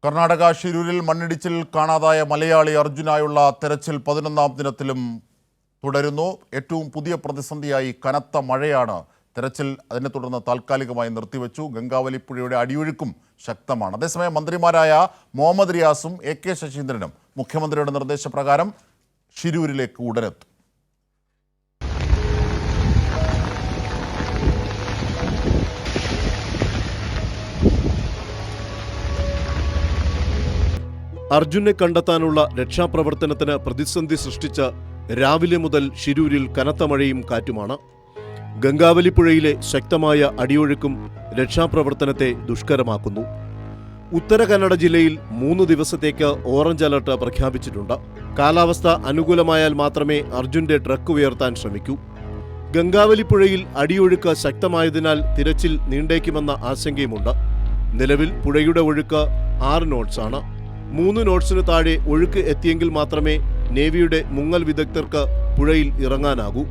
കർണാടക ഷിരൂരിൽ മണ്ണിടിച്ചിൽ കാണാതായ മലയാളി അർജുനായുള്ള തെരച്ചിൽ 11ാം ദിനത്തിലും തുടരുന്നു. ഏറ്റവും പുതിയ പ്രതിസന്ധിയായി കനത്ത മഴയാണ്. തെരച്ചിൽ അതിനെ തുടർന്ന് താൽക്കാലികമായി നിർത്തിവെച്ചു. ഗംഗാവലിപ്പുഴയുടെ അടിയൊഴുക്കും ശക്തമാണ്. അതേസമയം മന്ത്രിമാരായ മുഹമ്മദ് റിയാസും AK ശശീന്ദ്രനും മുഖ്യമന്ത്രിയുടെ നിർദ്ദേശപ്രകാരം ഷിരൂരിലേക്ക് ഉടനെത്തും. അർജുനെ കണ്ടെത്താനുള്ള രക്ഷാപ്രവർത്തനത്തിന് പ്രതിസന്ധി സൃഷ്ടിച്ച രാവിലെ മുതൽ ഷിരൂരിൽ കനത്ത മഴയും കാറ്റുമാണ്. ഗംഗാവലിപ്പുഴയിലെ ശക്തമായ അടിയൊഴുക്കും രക്ഷാപ്രവർത്തനത്തെ ദുഷ്കരമാക്കുന്നു. ഉത്തര കന്നഡ ജില്ലയിൽ 3 ദിവസത്തേക്ക് ഓറഞ്ച് അലർട്ട് പ്രഖ്യാപിച്ചിട്ടുണ്ട്. കാലാവസ്ഥ അനുകൂലമായാൽ മാത്രമേ അർജുന്റെ ട്രക്ക് ഉയർത്താൻ ശ്രമിക്കൂ. ഗംഗാവലിപ്പുഴയിൽ അടിയൊഴുക്ക് ശക്തമായതിനാൽ തിരച്ചിൽ നീണ്ടേക്കുമെന്ന ആശങ്കയുമുണ്ട്. നിലവിൽ പുഴയുടെ ഒഴുക്ക് 6 നോട്ട്സാണ്. 3 നോട്ട്സിന് താഴെ ഒഴുക്ക് എത്തിയെങ്കിൽ മാത്രമേ നേവിയുടെ മുങ്ങൽ വിദഗ്ധർക്ക് പുഴയിൽ ഇറങ്ങാനാകൂ.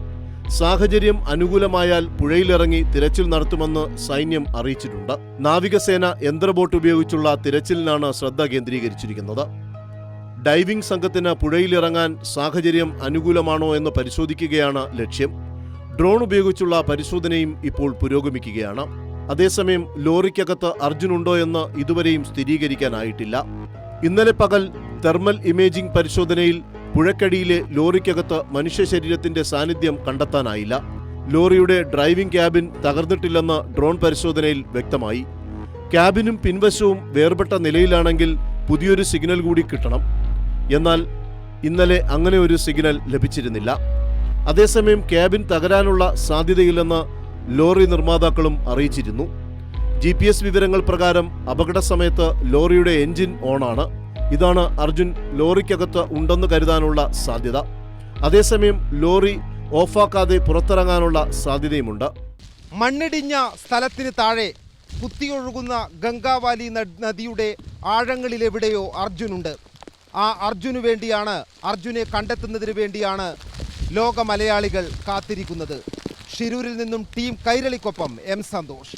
സാഹചര്യം അനുകൂലമായാൽ പുഴയിലിറങ്ങി തിരച്ചിൽ നടത്തുമെന്ന് സൈന്യം അറിയിച്ചിട്ടുണ്ട്. നാവികസേന യന്ത്രബോട്ട് ഉപയോഗിച്ചുള്ള തിരച്ചിലിനാണ് ശ്രദ്ധ കേന്ദ്രീകരിച്ചിരിക്കുന്നത്. ഡൈവിംഗ് സംഘത്തിന് പുഴയിലിറങ്ങാൻ സാഹചര്യം അനുകൂലമാണോ എന്ന് പരിശോധിക്കുകയാണ് ലക്ഷ്യം. ഡ്രോൺ ഉപയോഗിച്ചുള്ള പരിശോധനയും ഇപ്പോൾ പുരോഗമിക്കുകയാണ്. അതേസമയം ലോറിക്കകത്ത് അർജുനുണ്ടോ എന്ന് ഇതുവരെയും സ്ഥിരീകരിക്കാനായിട്ടില്ല. ഇന്നലെ പകൽ തെർമൽ ഇമേജിംഗ് പരിശോധനയിൽ പുഴക്കടിയിലെ ലോറിക്കകത്ത് മനുഷ്യ ശരീരത്തിന്റെ സാന്നിധ്യം കണ്ടെത്താനായില്ല. ലോറിയുടെ ഡ്രൈവിംഗ് ക്യാബിൻ തകർന്നിട്ടില്ലെന്ന് ഡ്രോൺ പരിശോധനയിൽ വ്യക്തമായി. ക്യാബിനും പിൻവശവും വേർപെട്ട നിലയിലാണെങ്കിൽ പുതിയൊരു സിഗ്നൽ കൂടി കിട്ടണം. എന്നാൽ ഇന്നലെ അങ്ങനെ ഒരു സിഗ്നൽ ലഭിച്ചിരുന്നില്ല. അതേസമയം ക്യാബിൻ തകരാനുള്ള സാധ്യതയില്ലെന്ന് ലോറി നിർമ്മാതാക്കളും അറിയിച്ചിരുന്നു. GPS വിവരങ്ങൾ പ്രകാരം അപകട സമയത്ത് ലോറിയുടെ എഞ്ചിൻ ഓണാണ്. ഇതാണ് അർജുൻ ലോറിക്കകത്ത് ഉണ്ടെന്ന് കരുതാനുള്ള സാധ്യത. അതേസമയം ലോറി ഓഫാക്കാതെ പുറത്തിറങ്ങാനുള്ള സാധ്യതയുമുണ്ട്. മണ്ണിടിഞ്ഞ സ്ഥലത്തിന് താഴെ കുത്തിയൊഴുകുന്ന ഗംഗാവാലി നദിയുടെ ആഴങ്ങളിലെവിടെയോ അർജുനുണ്ട്. ആ അർജുനു വേണ്ടിയാണ്, അർജുനെ കണ്ടെത്തുന്നതിന് വേണ്ടിയാണ് ലോക മലയാളികൾ കാത്തിരിക്കുന്നത്. ഷിരൂരിൽ നിന്നും ടീം കൈരളിക്കൊപ്പം M. സന്തോഷ്.